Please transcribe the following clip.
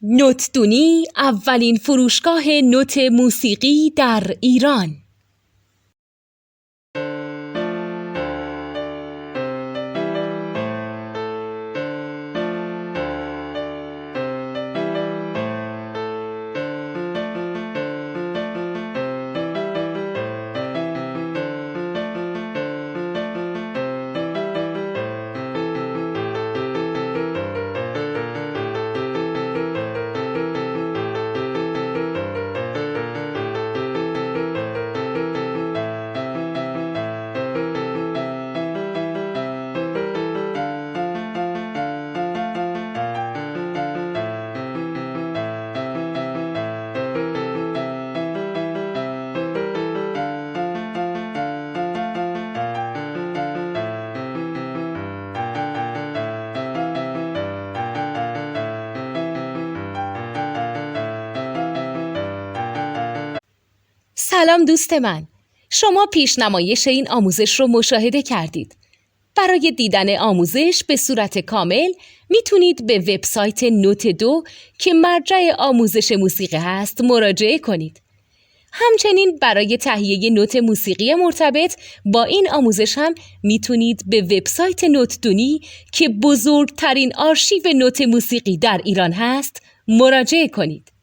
نوتدونی اولین فروشگاه نوت موسیقی در ایران. سلام دوست من، شما پیشنمایش این آموزش رو مشاهده کردید. برای دیدن آموزش به صورت کامل میتونید به وبسایت نوت 2 که مرجع آموزش موسیقی هست مراجعه کنید. همچنین برای تهیه نوت موسیقی مرتبط با این آموزش هم میتونید به وبسایت نوتدونی که بزرگترین آرشیو نوت موسیقی در ایران هست مراجعه کنید.